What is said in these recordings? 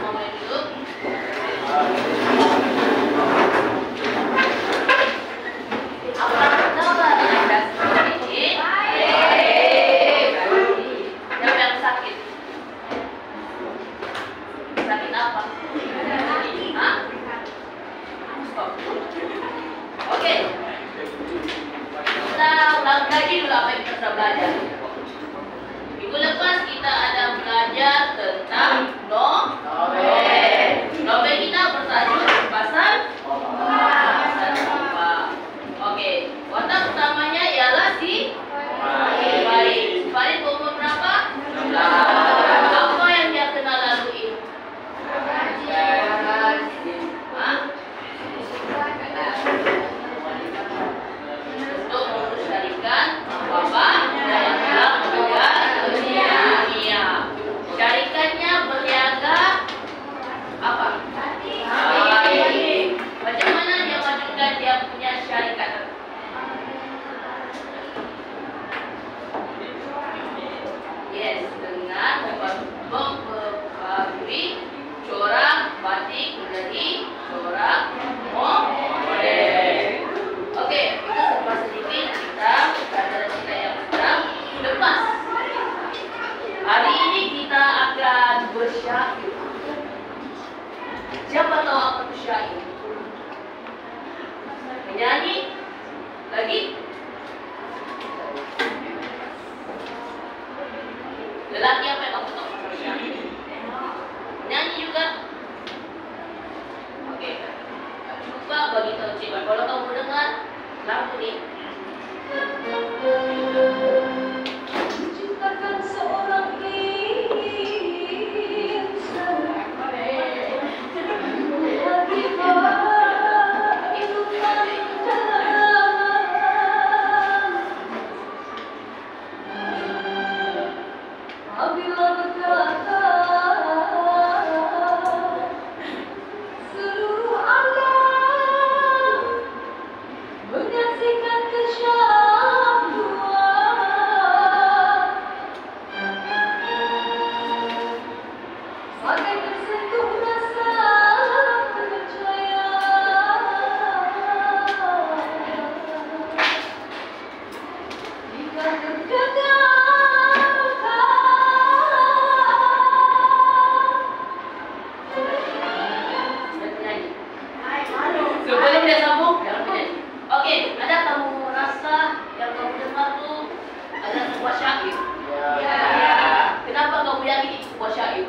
semua boleh duduk. Apa kabar Anda semua ini? Baik. Siapa yang sakit? Sakit apa? Hah? Stop. Oke. Kita ulang lagi dulu apa yang kita sudah belajar. Minggu lepas kita ada belajar tentang novel. Novel kita bertajuk pasal apa? Oke, watak utamanya ialah si Farid. Farid umur berapa? 16. Apa yang dia kenal lalui? Hah? Untuk melestarikan bapak yang telah meninggal dunia. Syarikannya berniaga apa? Baik. Macam mana dia majukan dia punya syarikat? Yes, dengan memperbarui corak batik menjadi corak modern. Oke, itu serba sedikit kita pelajaran kita yang sedang lepas. Hari ini kita akan bersyair. Siapa tahu apa itu syair? Menyanyi? Lagi? Lelaki apa yang kamu tahu? Menyanyi juga? Oke. Coba bagi tahu Cik. Kalau kamu dengar lagu ni. Ciptakan seorang insan apabila berkata seluruh alam menyaksikan kesyahduan bagai tersentuh rasa percaya jika terjaga Sebelum dia sambung, jangan menyanyi. Oke, ada kamu rasa yang kamu dengar tuh ada sebuah syair? Ya. Kenapa kamu yakin itu sebuah syair?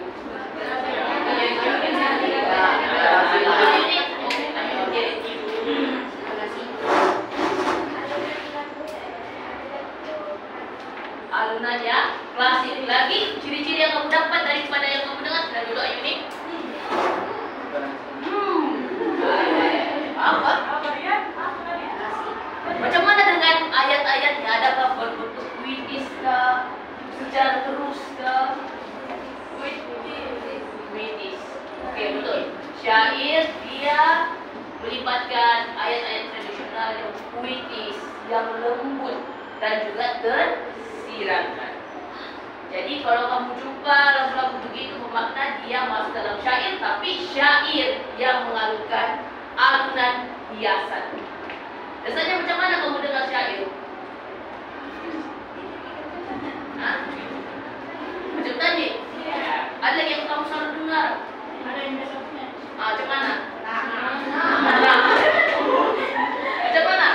Alunannya klasik lagi. Ciri-ciri yang kamu dapat daripada yang kamu dengar sudah dulu ayo nih. Apa? Macam mana dengan ayat-ayatnya? Adakah berbentuk puitis kah? Secara terus kah? Puitis. Oke, betul. Syair dia melibatkan ayat-ayat tradisional yang puitis, yang lembut dan juga tersiratkan. Jadi kalau kamu jumpa lagu-lagu begitu bermakna dia masuk dalam syair, tapi syair yang mengalunkan alunan hiasan. Biasanya macam mana kamu dengar syair? Hah? Macam tadi? Ada yang kamu selalu dengar? ada yang besoknya Macam mana? Macam mana?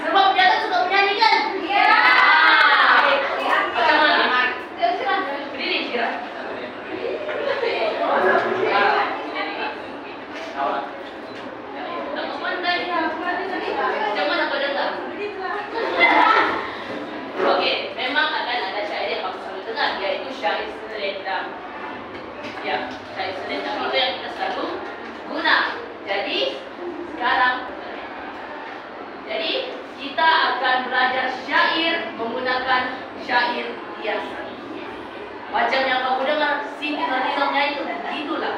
Sebab dia kan suka menyanyi kan? Macam mana? Berdiri kira. Kamu pandai. Macam mana kau dengar? Oke, memang akan ada syair yang kamu selalu dengar, yaitu syair selendang. Ya, syair selendang itu yang kita selalu guna. Jadi sekarang, kita akan belajar syair menggunakan syair hiasan. Macam yang kamu dengar Siti Nurhalizamnya itu begitulah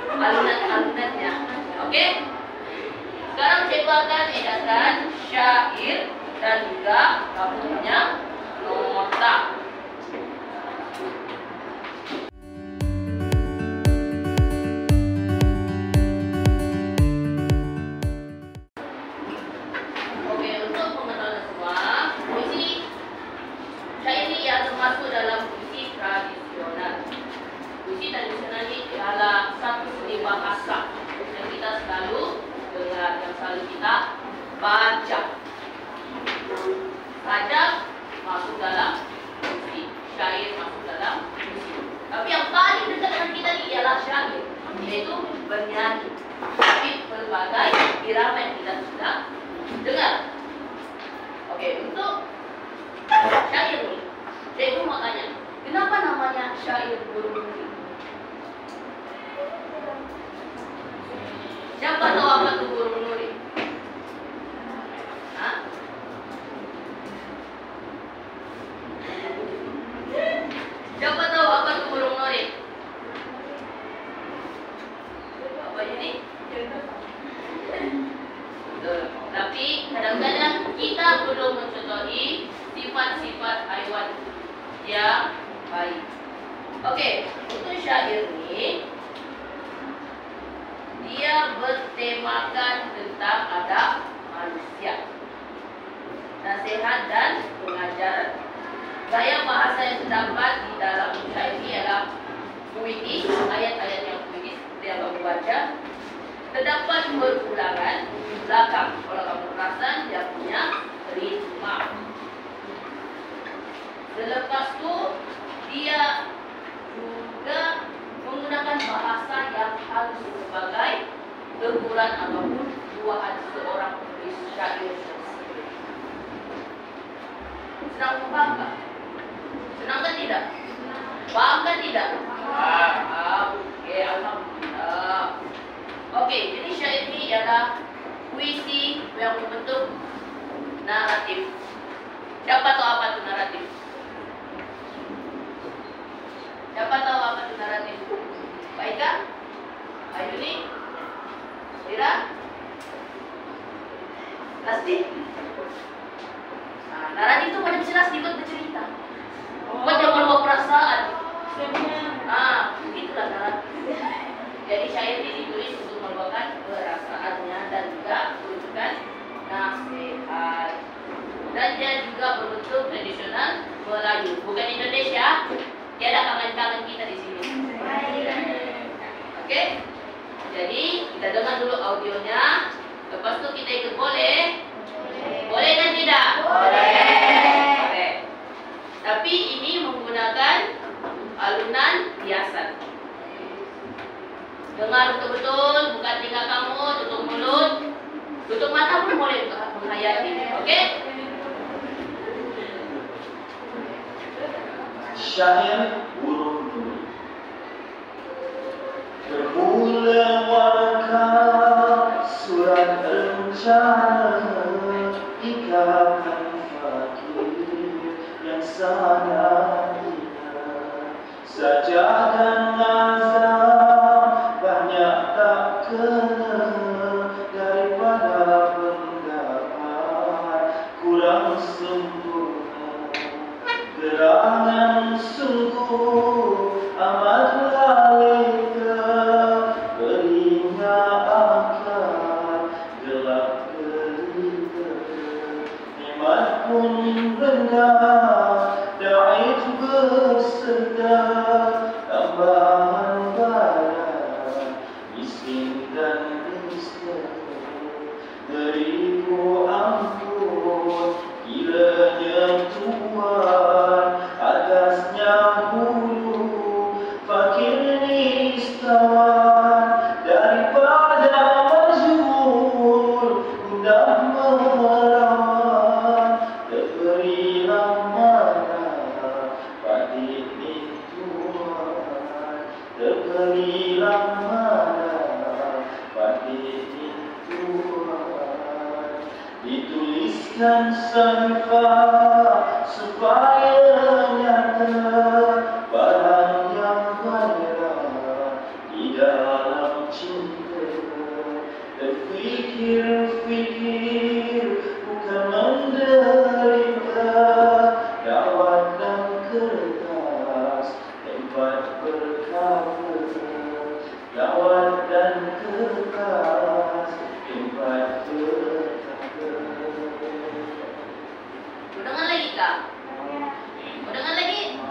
alunan-alunannya. Oke? Sekarang cikgu akan edarkan syair dan juga kamu punya nota. Oke, untuk pengetahuan semua, puisi syair ini yang termasuk dalam puisi tradisional. Puisi tradisional ini adalah satu seni bahasa yang kita selalu dengar, yang selalu kita baca. Sajak masuk dalam puisi, syair masuk dalam puisi. Tapi yang paling dekat dengan kita ini ialah syair, yaitu bernyanyi. Tapi berbagai irama yang kita sudah dengar. Oke, untuk syair ini, saya pun mau tanya, kenapa namanya syair burung nuri? Siapa tahu apa itu burung nuri? Hah? Siapa tahu apa itu burung nuri? Apa ini? Betul. Tapi kadang-kadang kita belum mencontohi sifat-sifat haiwan yang baik. Oke, untuk syair ini dia bertemakan tentang adab manusia, nasihat dan pengajaran. Gaya bahasa yang terdapat di dalam syair ini ialah puitis, ayat-ayat yang puitis seperti yang kamu baca. Terdapat berulangan di belakang, kalau kamu perasan dia punya ritma. Selepas itu dia juga menggunakan bahasa yang halus sebagai teguran ataupun buahan seorang penulis syair tersebut. Senang paham tak? Senang kan tidak? Paham kan tidak? Paham. Oke, alhamdulillah. Oke, jadi syair ini adalah puisi yang membentuk naratif. Siapa tahu apa itu naratif? Siapa tahu apa itu naratif? Baik Kak? Ayuni? Ira? Lasti? Nah, naratif itu pada jelas dibuat bercerita. Buat yang membawa perasaan. Begitulah naratif. Jadi syair ini ditulis untuk membawakan perasaannya dan juga menunjukkan nasihat. Dan dia juga berbentuk tradisional Melayu, bukan Indonesia. Tiada kangen-kangen kita di sini. Oke? Jadi kita dengar dulu audionya. Lepas itu kita ikut boleh? Boleh kan tidak? Boleh. Tapi ini menggunakan alunan hiasan. Dengar betul-betul, buka telinga kamu, tutup mulut, tutup mata pun boleh menghayati. Oke? Syair burung nuri. Bermula warna surat rencana ikatan fakir yang sangat indah. Sajak dan nazar banyak tak kena daripada pendapat kurang sempurna. Gerangan sungguh amat lalita, berinya akan gelap gelita. Nikmat pun rendah, daif berserta, tambahan badan, miskin dan miskin. Beriku ampun, kiranya Tuhan atasnya hulu fakir nistawan daripada majmur mudah merawan terberilah mana pati Tuhan terberilah mana pati Tuhan dituliskan sanifah supaya nyata barang yang banyak di dalam cinta. Berfikir-fikir bukan mendengar Ika? Mau dengar lagi?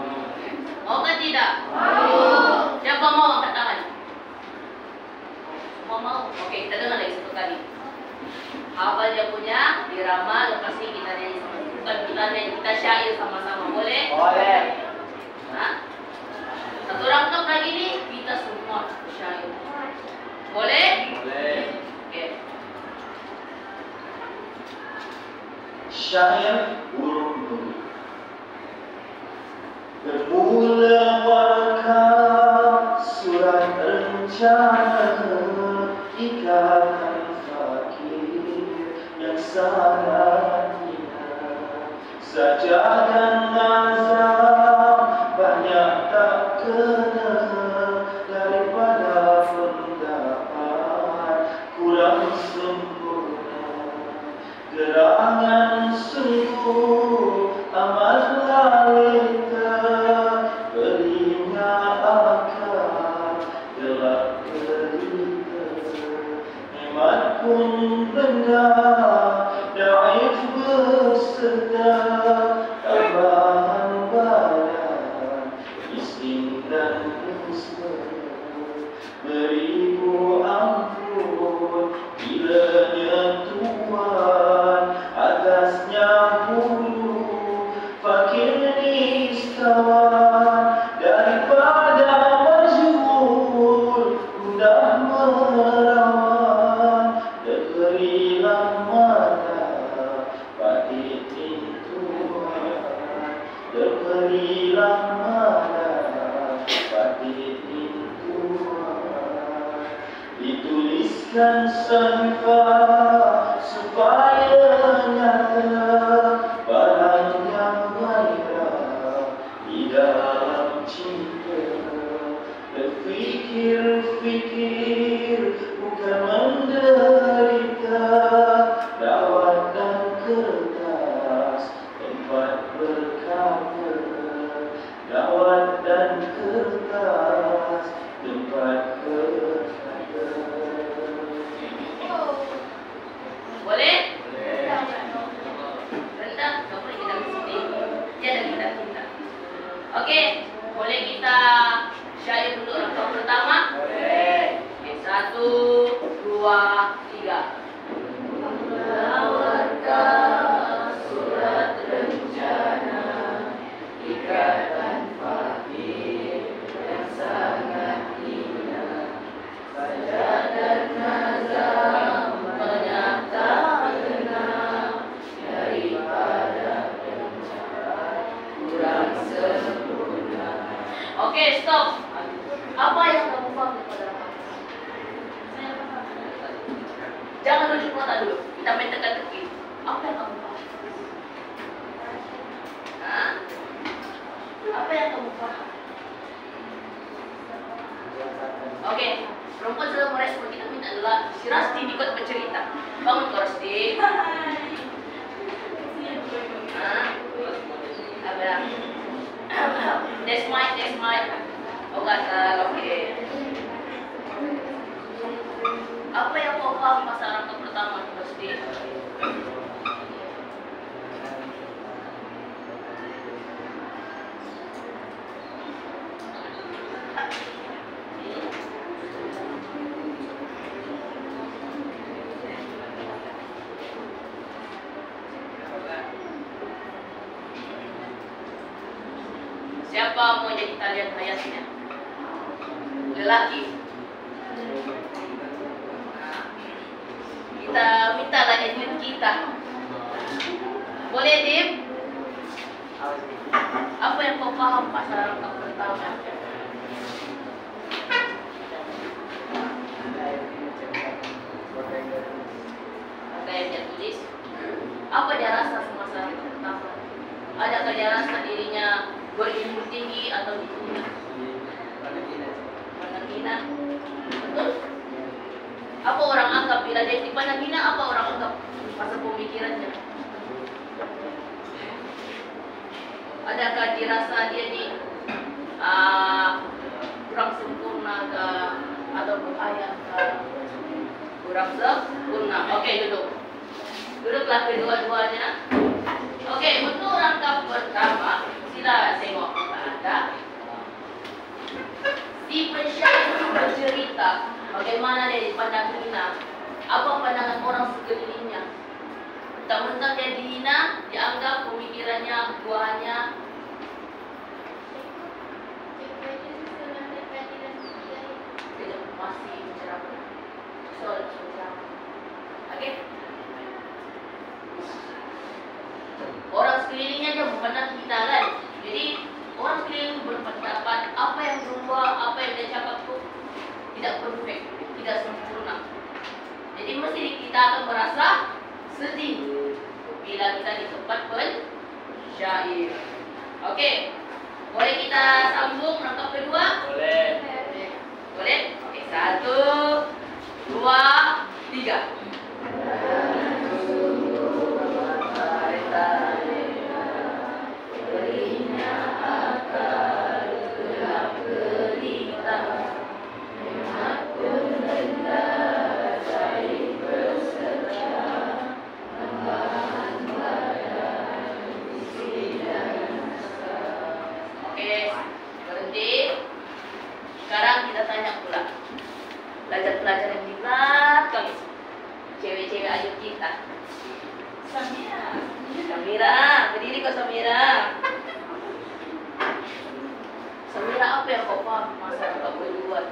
Mau kan tidak? Siapa mau angkat tangan? Semua mau? Oke, kita dengar lagi satu kali. Hafal dia punya irama, lepas ini kita nyanyi sama. Bukan kita nyanyi, kita syair sama-sama. Boleh? Boleh. Hah? Satu rangkap lagi nih, kita semua syair. Boleh? Boleh. Oke. Syair urung dulu. Bermula warkah surat rencana ikatan fakir yang sangat indah. Sajadah nazam banyak tak kena daripada pendapat kurang sempurna. Gerangan sungguh amat lalita, berinya akan gelap derita. Hemat pun rendah, daif berserta, tambahan badan, miskin dan miskin. Beribu ampun bilanya Tuhan, atasnya bulu fakir nistawan. Daripada majmur mudah merawan, diberilah mana patin Tuhan, diberilah mana patin Tuhan. Dituliskan sanifah supaya nyata barang yang gairah di dalam cinta. Berfikir-fikir bukan menderita, dawat dan kertas tempat berkata, dawat dan kertas tempat berkata. Boleh? Rendah, nggak boleh kita mesti. Jangan kita. Oke, boleh kita syair dulu rangkap pertama? Boleh. Oke, 1, 2, 3. Menawarkan surat rencana ikatan fakir yang sangat indah. Sajadah nazam banyak tak kenal daripada pencapaian kurang sempurna. Oke, stop. Apa yang kamu paham daripada rangkap? Jangan rujuk mata dulu. Kita main teka-teki. Apa yang kamu paham? Hah? Apa yang kamu paham? Oke, perempuan sudah merespon. Kita minta adalah si Rasti ikut bercerita. Bangun kau Rasti. Hah? Ada. That's mine. Oh kata, oke. Apa yang kau paham pasal rangkap pertama Rasti? Siapa mau jadi talian hayatnya? Lelaki. Kita minta lah admin kita. Boleh, Dim? Apa yang kau paham pasal rangkap pertama? Ada yang dia tulis. Apa dia rasa semasa rangkap pertama? Adakah dia rasa dirinya berilmu tinggi atau dihina? Menghina. Betul? Apa orang anggap bila dia dipandang hina? Apa orang anggap masa pemikirannya? Adakah dirasa dia ni kurang sempurna ke atau berayat ke? Kurang sempurna. Okey, duduk. Duduklah kedua-duanya. Okey, untuk rangkap apa pandangan orang sekelilingnya. Mentang-mentang dia dihina, dianggap pemikirannya, buahannya masih mencerahkan. Soal mencerahkan. Oke? Orang sekelilingnya aja memandang kita kan. Jadi orang sekeliling berpendapat apa yang berubah, apa yang dia cakap itu tidak perfect, tidak sempurna. Jadi mesti kita akan merasa sedih bila kita di tempat pensyair. Oke, boleh kita sambung rangkap kedua? Boleh. Boleh? Oke, 1, 2, 3. Sekarang kita tanya pula pelajar-pelajar yang hebat kami, cewek-cewek ayu kita. Samira, berdiri kau Samira. Samira, apa yang kau paham masa kau berbuat?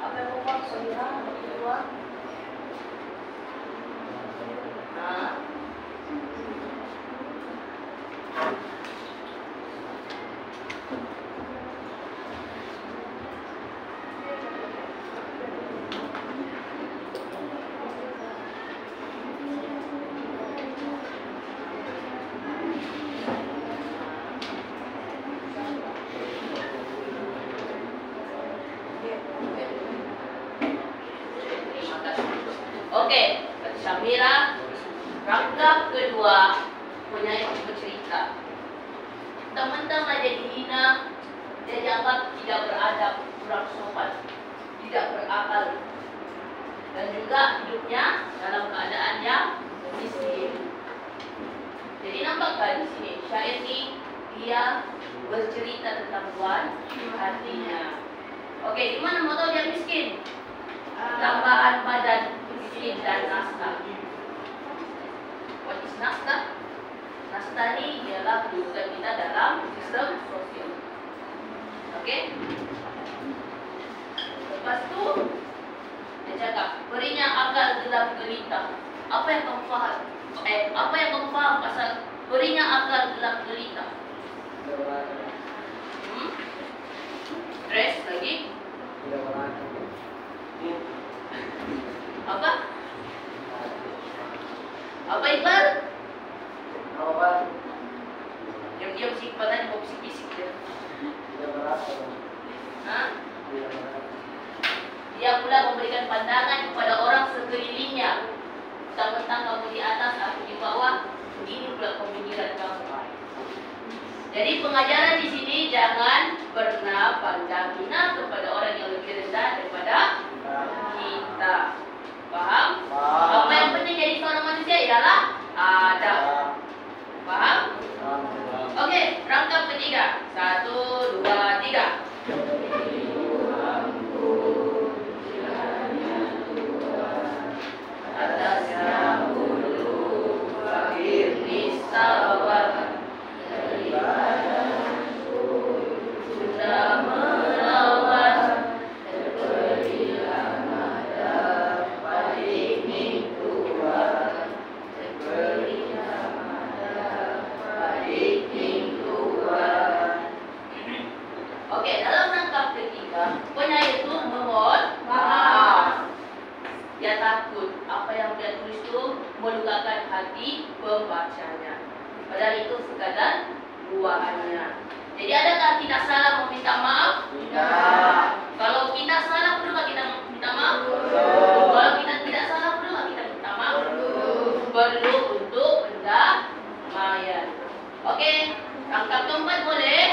Apa yang kau paham Samira berbuat? Oke, Samira, rangkap kedua penyanyi bercerita. Teman-teman aja dihina, dia dianggap tidak beradab, kurang sopan, tidak berakal, dan juga hidupnya dalam keadaan yang miskin. Jadi nampakkan di sini syair ini dia bercerita tentang buah hatinya. Oke, gimana mau tahu dia miskin? Tambahan badan miskin dan naskah. What is naskah? Naskah ini ialah kedudukan kita dalam sistem sosial. Oke? Lepas itu dia cakap, berinya akal gelap gelita. Apa yang kamu faham? Apa yang kamu faham pasal berinya akal gelap gelita? Stres lagi? Apa? Apa Iqbal? Diam-diam si Iqbal tadi mau bisik-bisik dia. Hah? Dia pula memberikan pandangan kepada orang sekelilingnya. Tentang kamu di atas, aku di bawah. Begini pula pemikiran kamu. Jadi pengajaran di sini jangan pernah pandang hina kepada orang yang lebih rendah daripada kita. Paham? Apa yang penting jadi seorang manusia ialah adab. Paham? Oke, rangkap ketiga. 1, 2, 3. Atasnya hulu akhir nisawar sudah merawat terberilah mada balik mingguan terberilah mada balik mingguan. Oke, dalam rangkap ketiga penyair itu memohon maaf. Dia takut apa yang dia tulis itu melukakan hati pembacanya. Padahal itu sekadar buahannya. Jadi adakah kita salah meminta maaf? Tidak. Kalau kita salah, perlukah kita minta maaf? Kalau kita tidak salah, perlukah kita minta maaf? Perlu untuk pendamaian. Oke, rangkap keempat boleh?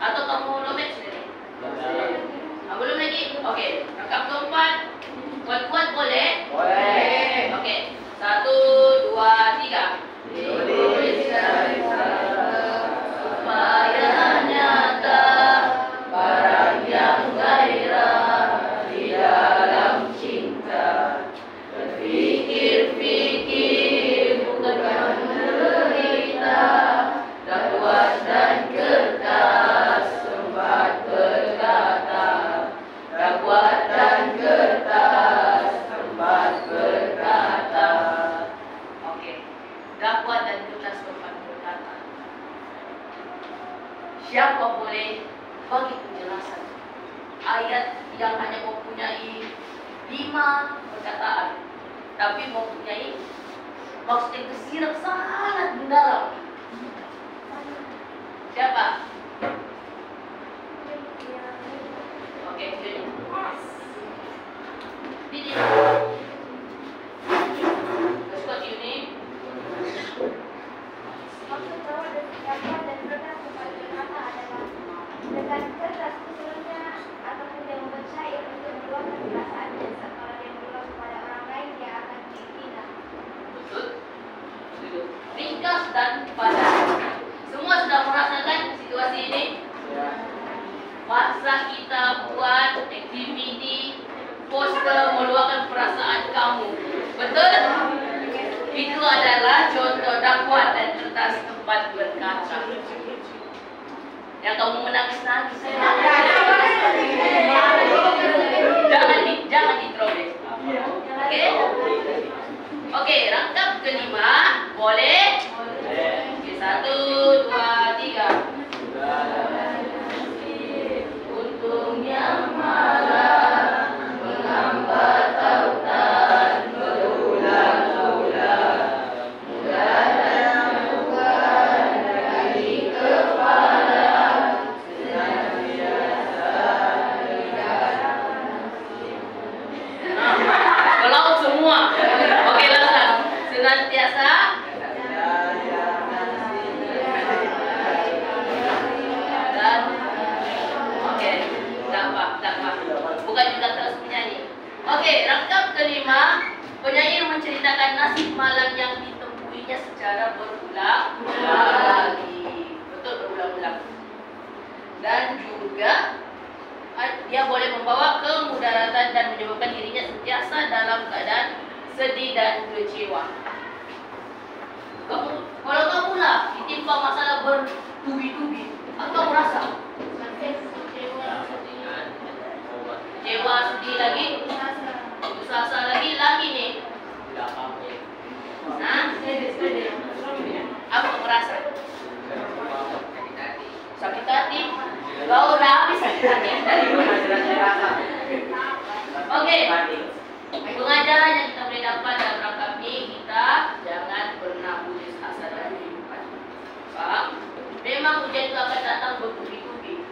Atau kamu lomit sendiri? Belum lagi? Oke, rangkap keempat. Kuat-kuat boleh? Boleh. Oke, 1, 2, 3. Indonesia bagi penjelasan ayat yang hanya mempunyai 5 perkataan, tapi mempunyai maksud yang tersirat sangat mendalam. Siapa? Oke, jadi Didi. Let's continue. Maksud bahwa dakwah dan berat kepada kata adalah dengan keras usulnya ataupun yang membaca syair untuk meluapkan perasaannya, setelah dia meluap kepada orang lain dia akan dihina. Betul. Ringkas dan padat. Semua sudah merasakan situasi ini? Masa kita buat aktiviti poster meluapkan perasaan kamu. Betul? Itu adalah contoh dakwah dan kertas tempat berkaca. Yang kamu menangis-nangis. Jangan diterobek. Oke? Oke, rangkap kelima. Boleh? Oke, 1, 2, 3. Untungnya malah menghambat tautan berulang-ulang. Mudahnya bukan dari kepala, senantiasa melaut semua. Oke, langsung. Senantiasa dan oke, dapat. Bukan juga terus menyanyi. Oke, rangkap kelima. Penyair menceritakan nasib malang yang ditempuinya secara berulang-ulang lagi. Betul, berulang-ulang. Dan juga dia boleh membawa kemudaratan dan menyebabkan dirinya sentiasa dalam keadaan sedih dan kecewa. Kalau kamu lah ditimpa masalah bertubi-tubi, apa kamu rasa? Kecewa, sedih lagi, putus asa lagi nih. Nah, apa kamu rasa? Sakit hati. Kau udah habis sakit hati dari dulu. Oke. Pengajaran yang kita boleh dapat dalam rangkap ini, kita jangan pernah putus asa dari kehidupan. Paham? Memang ujian itu akan datang bertubi-tubi,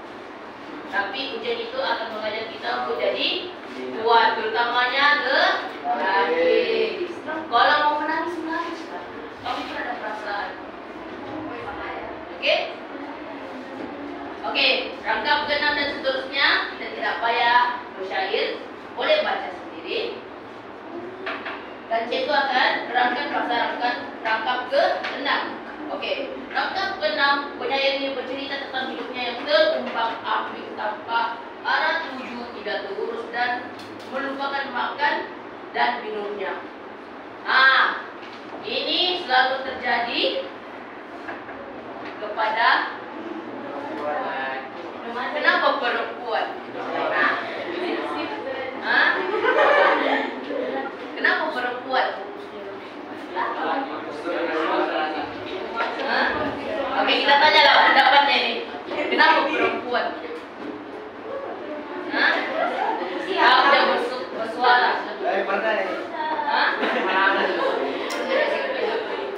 tapi ujian itu akan mengajar kita untuk jadi kuat, terutamanya menangis. Kalau mau menangis, menangislah. Kamu itu ada perasaan. Oke, rangkap ke-6 dan seterusnya kita tidak payah bersyair, boleh baca sendiri. Dan itu akan rangkap ke-6. Oke, rangkap ke-6, penyair ini bercerita tentang hidupnya yang terumbang-ambing tanpa arah tuju, tidak terurus dan melupakan makan dan minumnya. Nah, ini selalu terjadi kepada kenapa perempuan? Nah, kenapa perempuan? Oke, kita tanya lah pendapatnya ini. Kenapa perempuan? Kamu udah bersuara.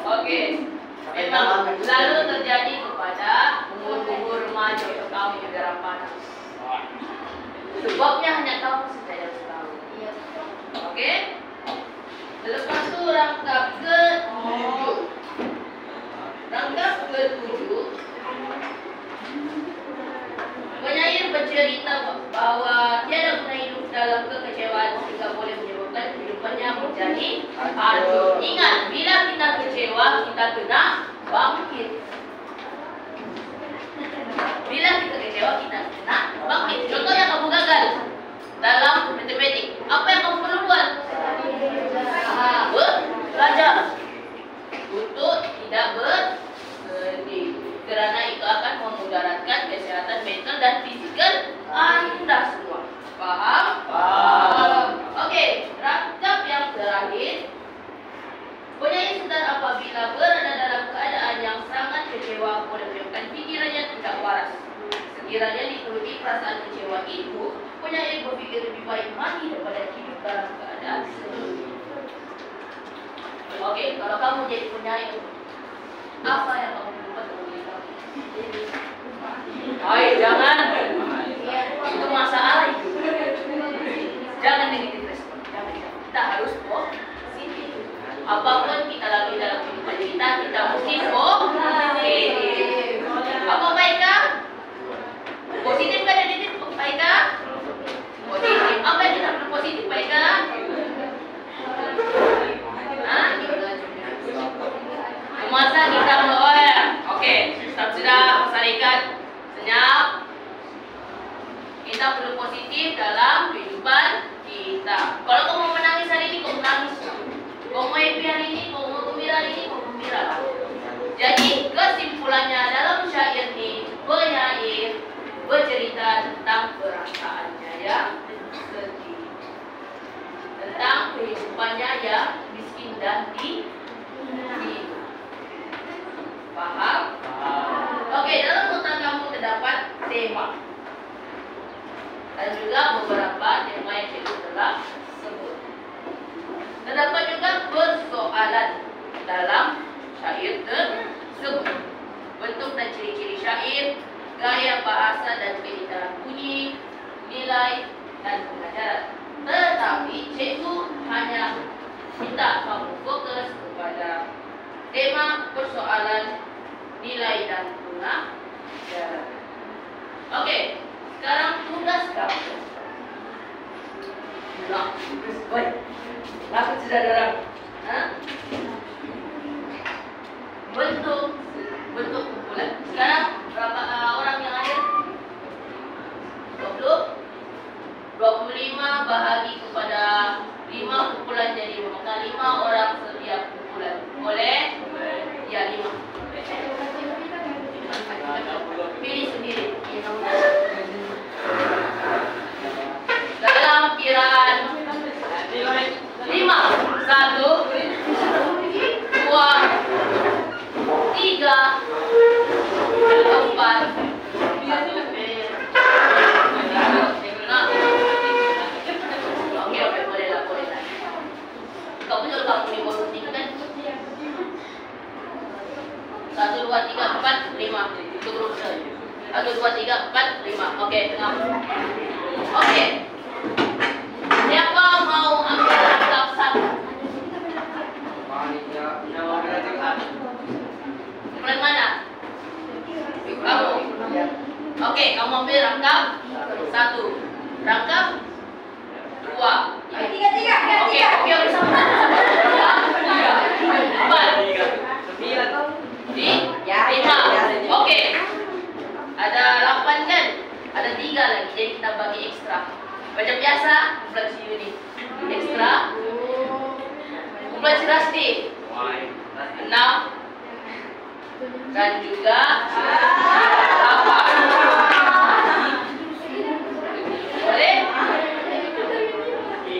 Oke, memang selalu terjadi kepada umur-umur remaja atau kaum yang darah panas. Sebabnya hanya kamu saja yang tahu. Oke? Lepas itu rangkap ke-7. Rangkap ke-7, penyair bercerita bahwa tiada guna hidup dalam kekecewaan sehingga boleh menyebabkan kehidupannya menjadi hancur. Ingat, bila kita kecewa, kita kena bangkit. Bila kita kecewa, kita kena bangkit. Contohnya kamu gagal dalam matematik, apa yang kamu perlu buat? Belajar untuk tidak bersedih, karena itu akan memudaratkan kesehatan mental dan fisikal Anda semua. Paham? Paham. Oke, rangkap yang terakhir. Penyair sedar apabila berada dalam keadaan yang sangat kecewa boleh menyebabkan pikirannya tidak waras. Sekiranya mengikuti perasaan kecewa itu, penyair berpikir lebih baik mati daripada hidup dalam keadaan seperti itu. Oke, kalau kamu jadi penyair, apa yang kamu lakukan untuk diri kamu? Hai, jangan. Itu masalah itu. Jangan negatif respon. Jangan. Kita harus positif. Apapun kita lalui dalam kehidupan kita mesti positif. Apa baiknya? Positif kan negatif? Baiknya? Positif. Apa yang kita perlu positif baiknya? Masa kita oke, sudah masyarakat senyap. Kita perlu positif dalam kehidupan kita. Kalau kamu mau menangis hari ini, kamu menangis. Kamu mau happy hari ini, kamu mau gembira hari ini, kamu gembira. Jadi kesimpulannya dalam syair ini, penyair bercerita tentang perasaannya yang sedih, tentang kehidupannya yang miskin dan paham? Oke, dalam nota kamu terdapat tema dan juga beberapa tema yang saya telah sebut. Terdapat juga persoalan dalam syair tersebut. Bentuk dan ciri-ciri syair, gaya bahasa dan keindahan bunyi, nilai dan pengajaran. Tetapi cikgu hanya minta kamu fokus kepada tema, persoalan, nilai dan pengajaran. Oke, sekarang tugas kamu. Baik, aku sudah dorong. Bentuk kumpulan. Sekarang berapa orang yang hadir? 20? 25 bahagi kepada 5 kumpulan jadi maka 5 orang setiap kumpulan. Boleh? Ya, 5. Pilih sendiri. Dalam kiraan 5, 1, 2, 3, 4, 5. Boleh lah. Kamu juga kamu di bawah sini kan? 1, 2, 3, 4, 5. Itu grup saya. 1, 2, 3, 4, 5. Oke, tengah. Oke. Siapa mau ambil rangkap 1? Kumpulan mana? Kamu. Oke, kamu ambil rangkap 1. Rangkap 2. Oke, udah sama. 4. Oke. Ada 8 kan? Ada 3 lagi, jadi kita bagi ekstra. Macam biasa, kumpulan si Yuni ekstra. Kumpulan si Rasti 6 dan juga 8. Boleh?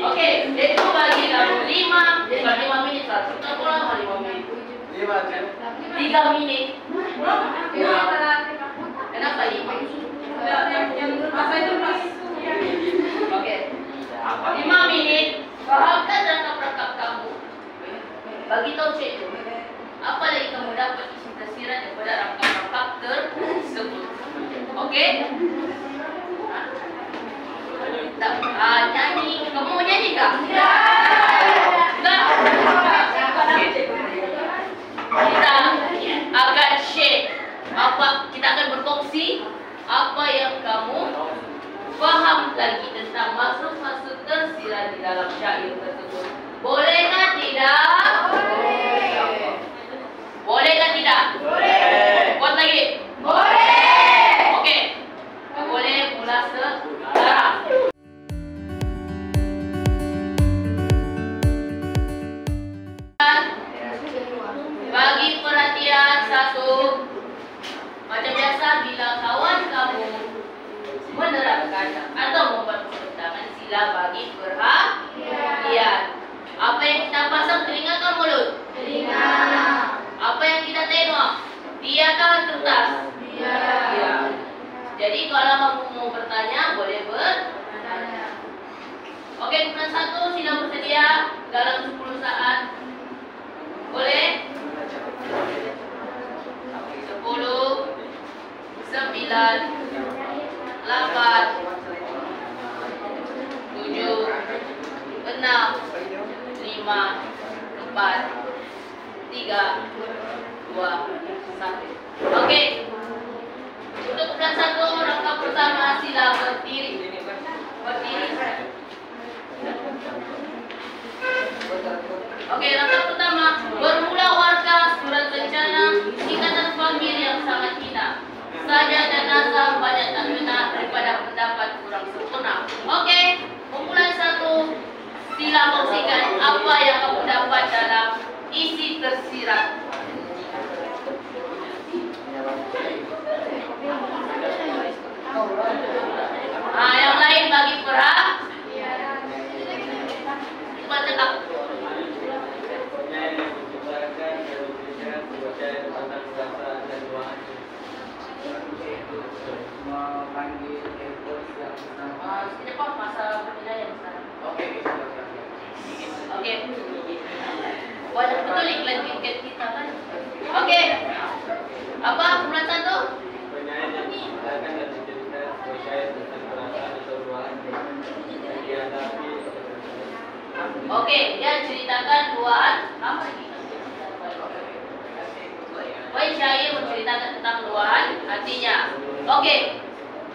Oke, jadi itu bagi kamu 5, bukan 5 menit lah. Kita kurang 5 menit. 3 menit. Kenapa 5? Oke. 5 menit. Pahamkan rangkap-rangkap kamu. Bagi tahu cikgu, apa lagi kamu dapat isi tersirat daripada rangkap-rangkap tersebut. Oke? Nyanyi. Kamu mau nyanyi kah? Enggak? Kita akan share kita akan berkongsi apa yang kamu paham lagi tentang maksud-maksud tersirat di dalam syair tersebut. Bolehkah tidak? Bolehkah tidak? Boleh. Kuat lagi? Boleh. Oke. Boleh mula sekarang. Bagi perhatian 1. Macam biasa bila kawan kamu menerangkan atau membuat pertentangan, sila bagi perhatian. Apa yang kita pasang, telinga atau mulut? Telinga. Apa yang kita tengok? Dia atau kertas? Dia. Jadi kalau kamu mau dalam 10 saat. Boleh? 10, 9, 8, 7, 6, 5, 4, 3, 2, 1. Oke. Untuk urutan 1, rangkap pertama sila berdiri. Berdiri. Oke, rangkap pertama, bermula warga surat bencana ikatan famili yang sangat hina. Saja dan nazar banyak tak benar daripada pendapat kurang sempurna. Oke, memulai 1, sila kongsikan apa yang kamu dapat dalam isi tersirat. Nah, yang lain bagi perhatian. Cepat cakap. Cepat masa penilaian sekarang. Oke. Banyak betul iklan tiket kita kan. Oke. Apa bulan 1? Oke, dia ceritakan duaan apa lagi? Syair menceritakan tentang duaan artinya. Oke,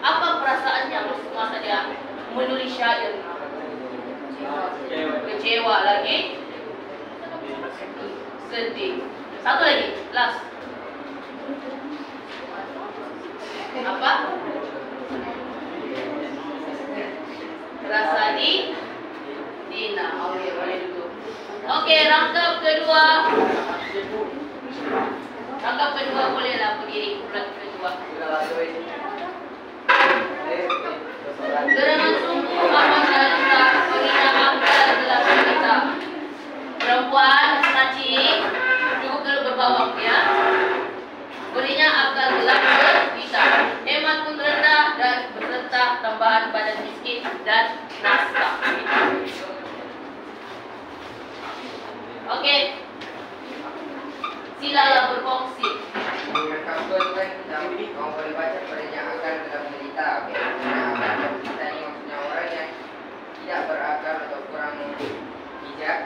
apa perasaan yang semasa dia menulis syair? Kecewa lagi, sedih. Satu lagi, last. Apa? Rasa dina. Oke, boleh duduk. Oke, rangkap kedua. Rangkap kedua bolehlah berdiri. Bulan kedua. Gerangan sungguh amat jalita mengingat angka dalam cerita. Perempuan saci cukup dulu berbawang ya. Berinya akal gelap berita. Hemat pun rendah dan berserta tambahan badan miskin dan naskah. Oke. Silalah berfungsi. Kamu boleh baca padanya akan dalam berita. Nah, kita ini maksudnya orang yang tidak berakal atau kurang bijak,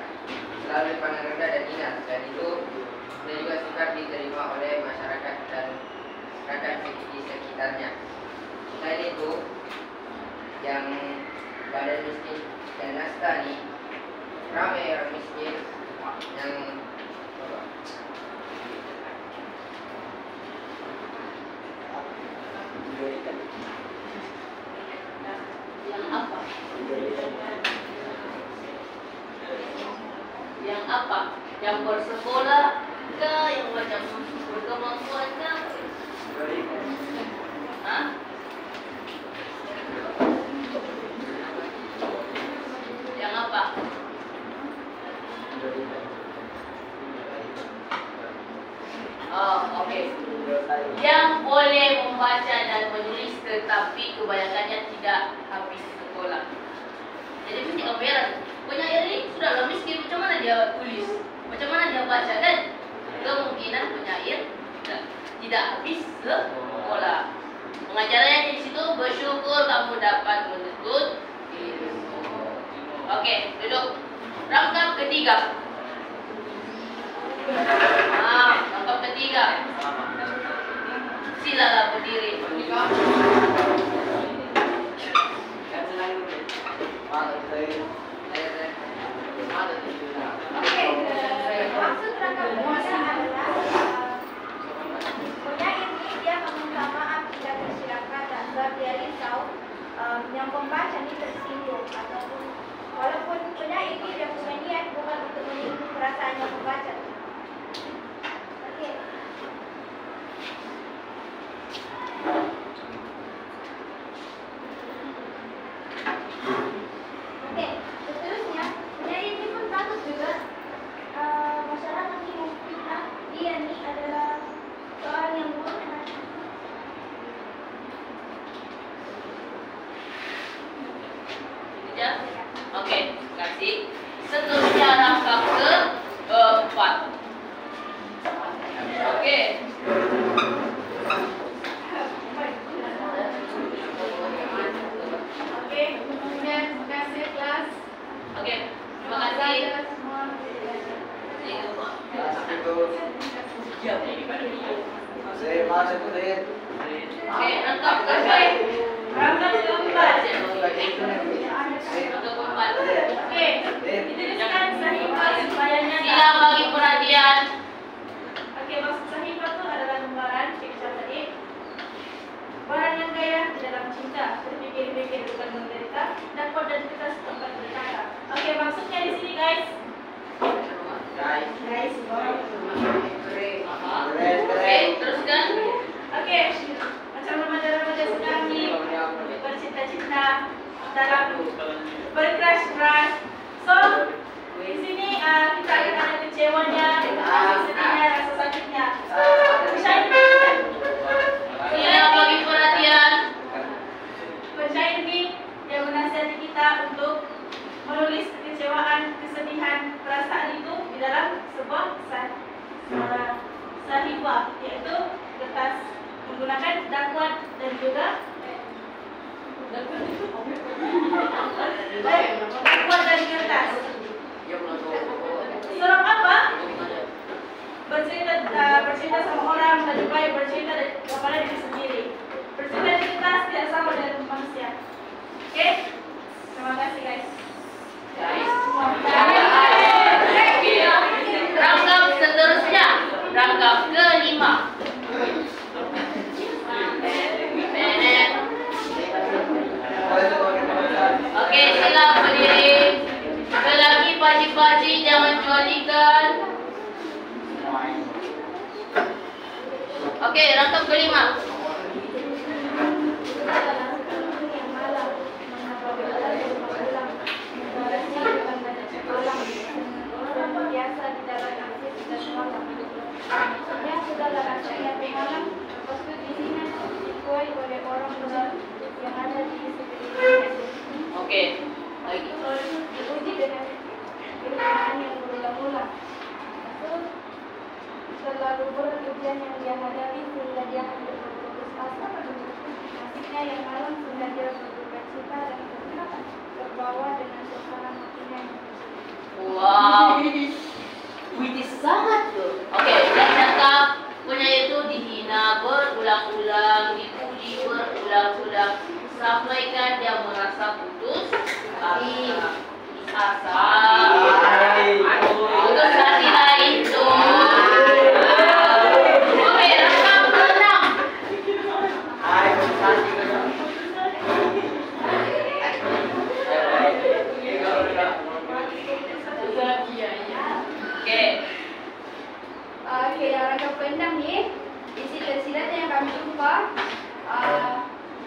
selalu pandang rendah dan hina, dan itu sudah juga sukar diterima oleh masyarakat dan rakyat di sekitarnya. Selain itu, yang badan miskin dan naskah nih ramai orang miskin yang apa? Yang apa? Yang bersekolah ke, yang macam berkemampuan ke? Hah? Yang apa? Oh, oke. Yang boleh membaca dan menulis tetapi kebanyakannya tidak habis sekolah. Jadi mesti kamera. Penyair ini sudahlah miskin, macam mana dia tulis? Macam mana dia baca? Dan kemungkinan penyair tidak habis sekolah. Pengajarannya di situ, bersyukur kamu dapat menuntut ilmu. Oke, duduk. Rangkap ketiga. Rangkap ketiga. Silalah berdiri. Oke, maksud rangkap ketiga adalah penyair ini dia meminta maaf jika tersirat kata sebab dia risau yang pembaca ini tersinggung ataupun walaupun penyair ini dia punya niat bukan untuk menyinggung perasaan yang membaca. Oke. Oke, seterusnya penyair ini pun takut juga masyarakat ini memfitnah dia ini adalah seorang yang buruk. Ya? Oke, kasih. Seterusnya Oke, rangkap keempat. Rangkap keempat. Rangkap keempat. Oke, dituliskan sahifah supaya nyata. Sila bagi perhatian. Oke, maksud sahifah itu adalah lembaran cerita tadi. Barang yang kaya di dalam cinta, berpikir-pikir bukan menderita, dapat dan kita setempat berkata. Oke, maksudnya di sini guys. Guys, Oke, teruskan. Oke, macam remaja-remaja sekarang nih bercinta-cinta dalam bercrush-crush. So, di sini kita akan ada kecewanya, rasa sedihnya, rasa sakitnya. Sila bagi perhatian. Penyair ini yang menasihati kita untuk menulis kekecewaan, kesedihan, perasaan itu di dalam sebuah sahifah, yaitu kertas menggunakan dakwat dan juga dakwat dan kertas. Surat apa? Bercerita sama orang dan juga bercerita kepada diri sendiri. Bercerita di kertas tidak sama dengan manusia. Oke? Terima kasih guys. Rangkap seterusnya. Rangkap kelima. Oke, sila berdiri. Lelaki paji-paji jangan jual ikan. Oke, rangkap kelima. biasa di dalam aktif dan malam. Ya sudahlah rasanya pemalam, lepas itu dirinya dikuasai oleh orang yang ada di sekelilingnya. Oke, lagi. Diuji dengan kehidupan yang berulang-ulang. Itu terlalu berat ujian yang dia hadapi sehingga dia hampir berputus asa. Nasibnya yang malam sehingga dia berduka cita dan terbawa dengan suasana matinya. Wow, puitis sangat tuh. Oke, dan cakap penyair itu dihina berulang-ulang, dipuji berulang-ulang, sampaikan dia merasa putus asa. Putus hati lain tuh. Oke, rangkap keenam. Oke, yang rangkap keenam nih, isi tersiratnya yang kami jumpa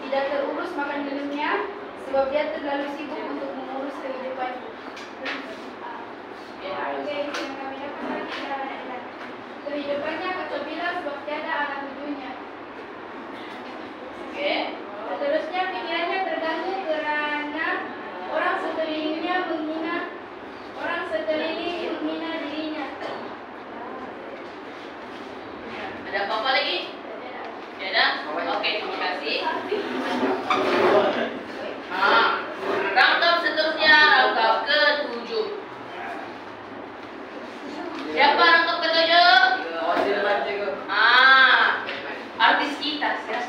tidak terurus makan minumnya sebab dia terlalu sibuk untuk mengurus kehidupannya. Oke, yang kami dapatkan adalah kehidupannya kacau bila sebab tiada anak cucunya. Oke. Seterusnya pikirannya terganggu karena orang sekelilingnya menghina dirinya. Ada apa-apa lagi? Ya dah? Oke, terima kasih. Rangkap seterusnya, rangkap ke-7. Siapa rangkap ke-7? Artis kita, siapa?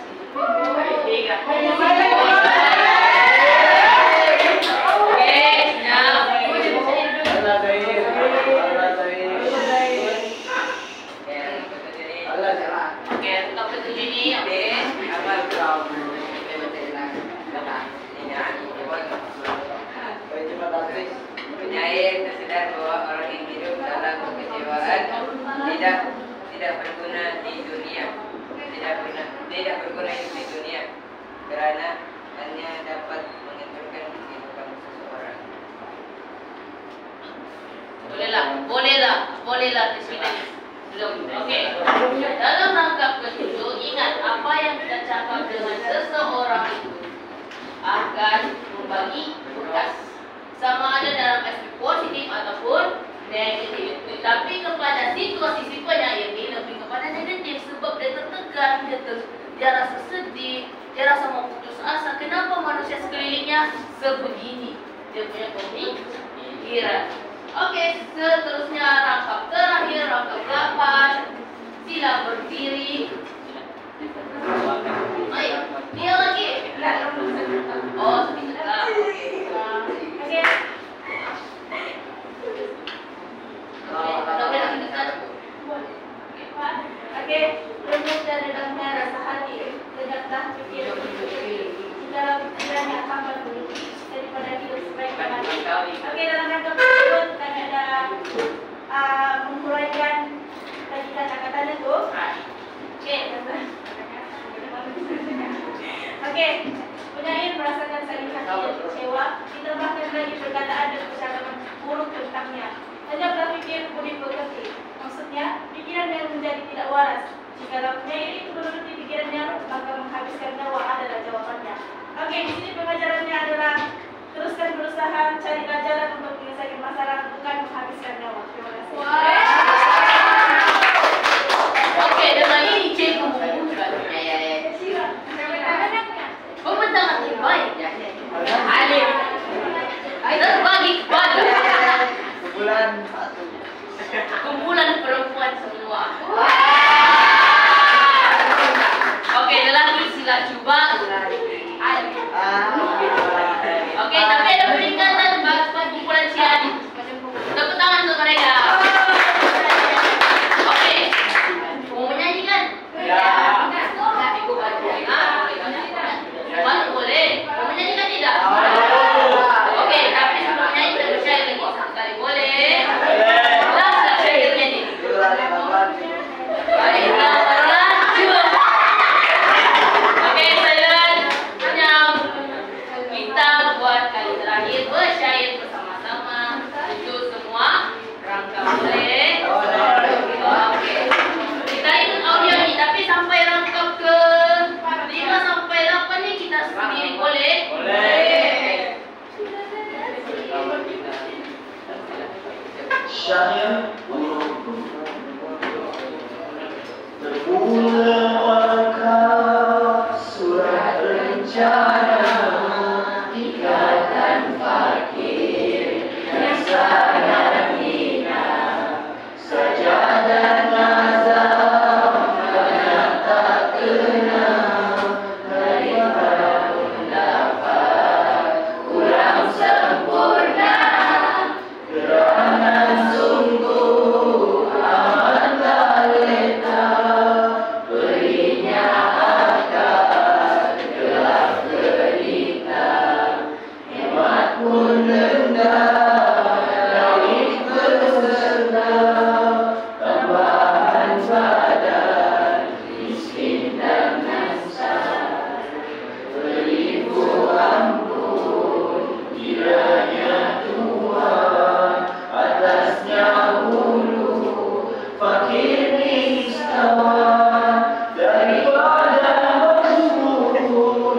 Penyair tersedar bahwa orang yang hidup dalam kekecewaan tidak berguna di dunia, tidak berguna hidup di dunia, karena hanya dapat menghancurkan kehidupan seseorang. Bolehlah di sini. Belum. Oke. Dalam rangkap ke-7, ingat apa yang kita cakap dengan seseorang itu akan membagi bekas, sama ada dalam aspek positif ataupun negatif. Tapi kepada situasi-situasinya ini lebih kepada negatif sebab dia tertekan, dia rasa sedih, dia rasa mau putus asa. Kenapa manusia sekelilingnya sebegini? Dia punya pemikiran. Oke, seterusnya rangkap terakhir, rangkap 8. Sila berdiri. Dia lagi. Oh, sebentar. Oke. Oke, lembut dan redamnya rasa hati, tegaklah pikir. Jikalau pikirannya akan berhenti daripada hidup sebaik mati. Oke, dalam rangka tersebut kami ada menghuraikan tadi kata-kata itu. Oke, penyair merasakan sakit hati dan kecewa, ditambahkan lagi perkataan dan percakapan buruk tentangnya. Hendaklah pikir budi pekerti. Maksudnya, pikiran yang menjadi tidak waras. Jikalau penyair itu menuruti pikirannya, maka menghabiskan nyawa adalah jawabannya. Oke, di sini pengajarannya adalah teruskan berusaha cari pelajaran untuk menyelesaikan masalah, bukan menghabiskan nyawa. Terima kasih. Oke, dan lagi cek pembukaan. Pembentangan terbaik. Alif. Terbagi kepada kumpulan perempuan semua. Oke, lelaki sila coba. Oke, tapi ada peringatan buat kumpulan si Adi. Tepuk tangan untuk mereka. Oke, mau menyanyi kan? Boleh. Mau menyanyi kan tidak? Oke, tapi sebelum menyanyi kita bersyai lagi sekali. Boleh? Langsung syairnya nih. Baiklah, lanjut. Oke, saya hanya kita buat kali terakhir bersyair bersama-sama untuk semua rangka. Boleh? Oke. Kita ikut audio nih, tapi sampai rangkap ke 5 sampai 8 nih kita sendiri. Boleh? Syair terpulang wakaf surat rencana ikatan fakir dan sadar hina sajadah nazar yang tak kena daripada pendapat kurang sempurna gerangan sungguh amat tak letak berinya akal gelap gelita hemat pun rendah dari peserta tambahan badan miskin dan ansar beribu ampun kiranya Tuhan atasnya hulu fakir nistawan daripada bersyukur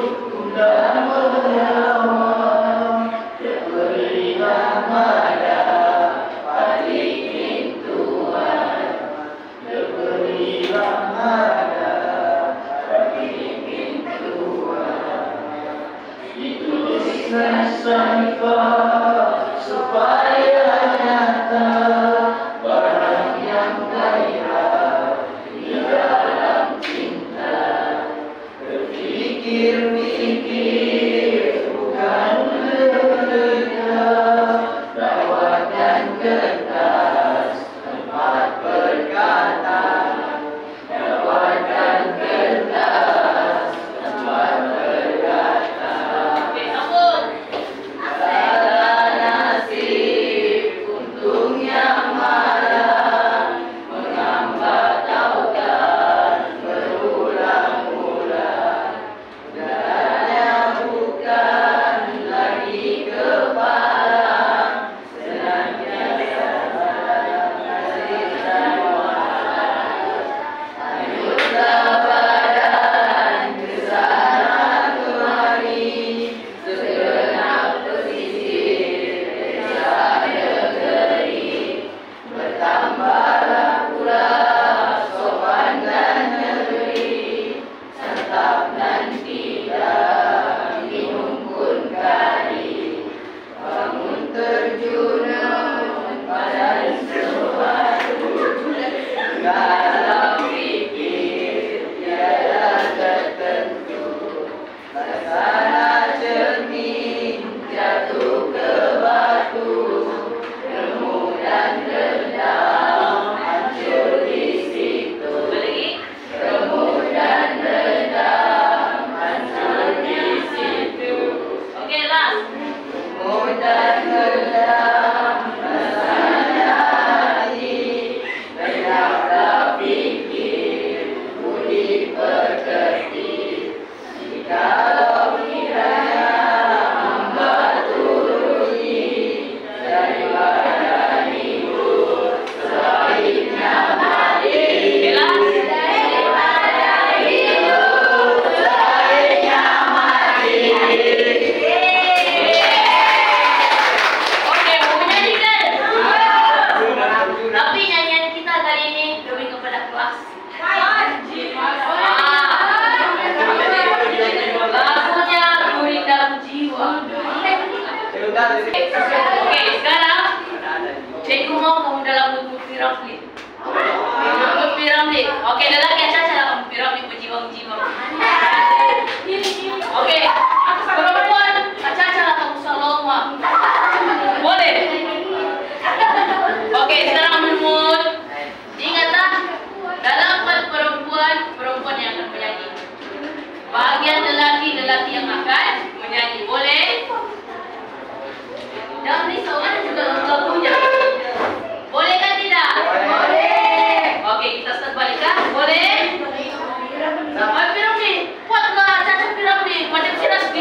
dan merawat diberilah pada pati pintuan diberilah pada pati pintuan dituliskan sanifah supaya nyata barang yang gairah di dalam cinta berpikir-pikir bukan leleka rawat dan kertas tempat berkata rawat dan kertas tempat berkata Oke, sambung. salah nasib Oke, sekarang cikgu mau kamu dalam mood piramid. Mood piramid. Oke, lelaki Caca dalam piramid berjiwang-jiwang. Oke, perempuan Caca kamu Saloma. Boleh? Oke, sekarang ambil mood. Ingatlah, dalam perempuan yang akan menyanyi. Bagian lelaki yang akan menyanyi. Boleh? Jangan risau, ada juga lagunya. Boleh kan tidak? Boleh. Oke, kita start balik kan? Boleh? Piramid. Kuatlah, Caca piramid. Macam siras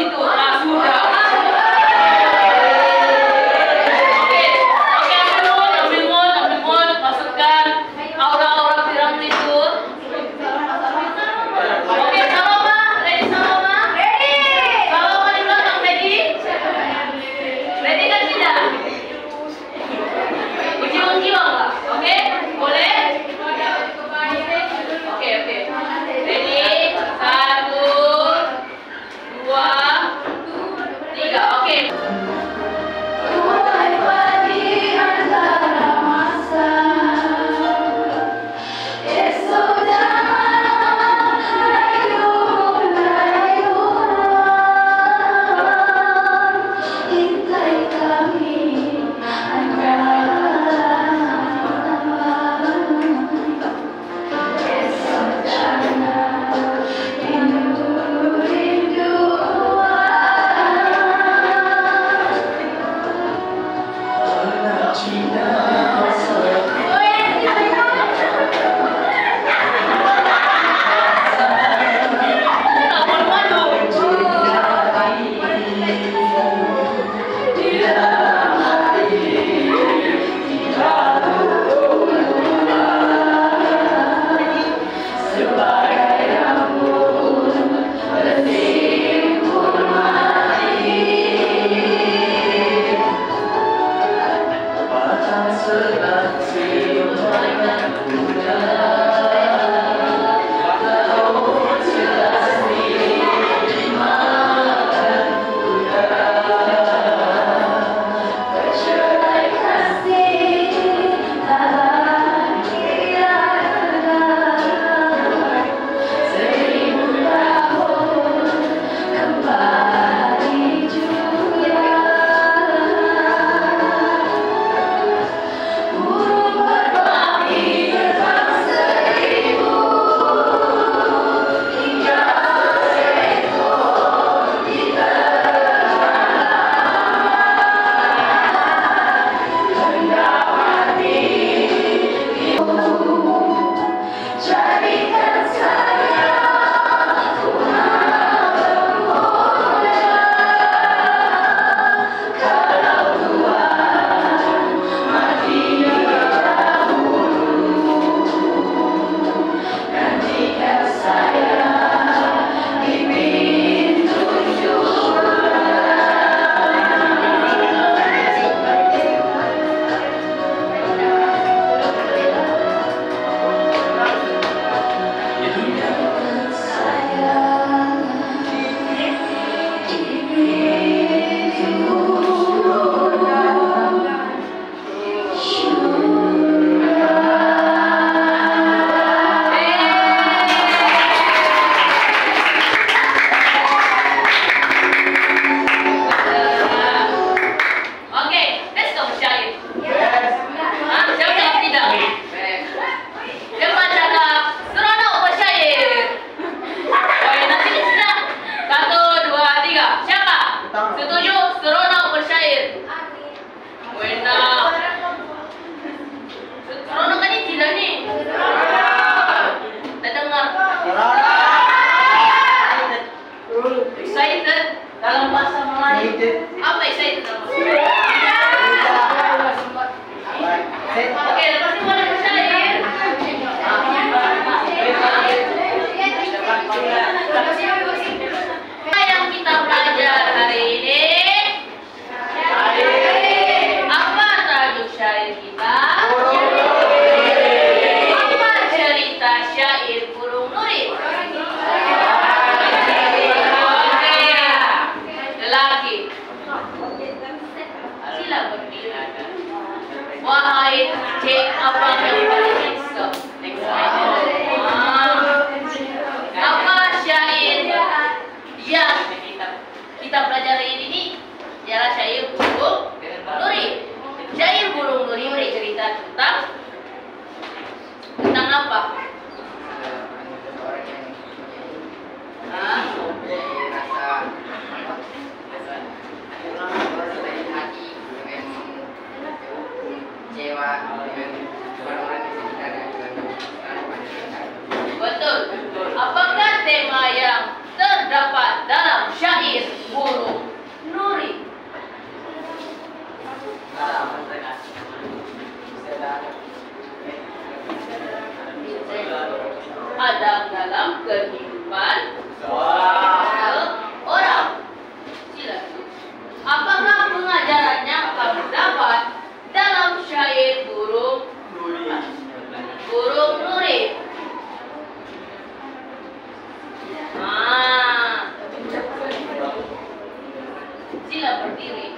Sila berdiri.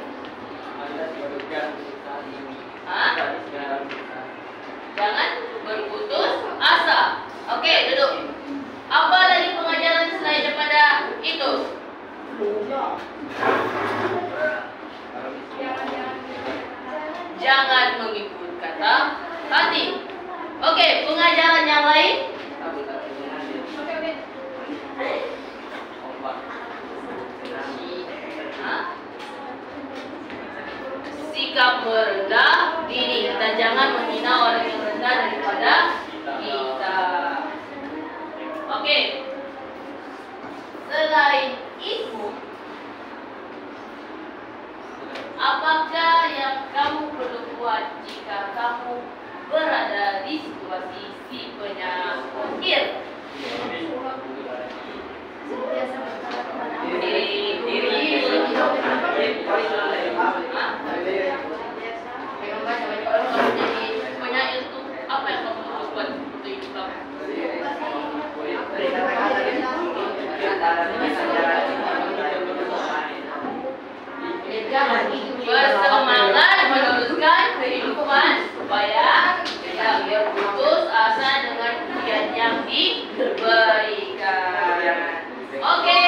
Hah? Jangan berputus asa. Oke, duduk. Apa lagi pengajaran selain daripada itu? Jangan mengikut kata hati. Oke, pengajaran yang lain. Hah? Sikap merendah diri. Kita jangan menghina orang yang rendah daripada kita. Oke. Selain itu, apakah yang kamu perlu buat jika kamu berada di situasi si penyakit? Penyakit itu apa yang kamu perlu buat untuk hidup kamu? Bersemangat meneruskan kehidupan supaya tidak berputus asa dengan ujian yang diberikan. Oke,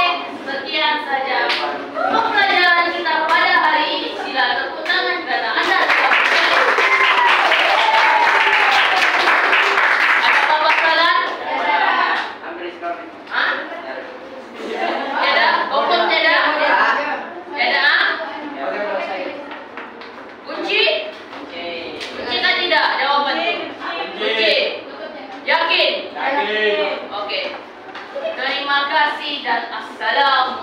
sekian saja pembelajaran kita pada hari ini. Sila tepuk tangan karena Anda telah berhasil. Ada masalah? Hah? Ada? Pokoknya ada? Ada? Kunci? Kunci kan tidak jawaban itu. Kunci. Yakin? Oke. Terima kasih dan assalamualaikum.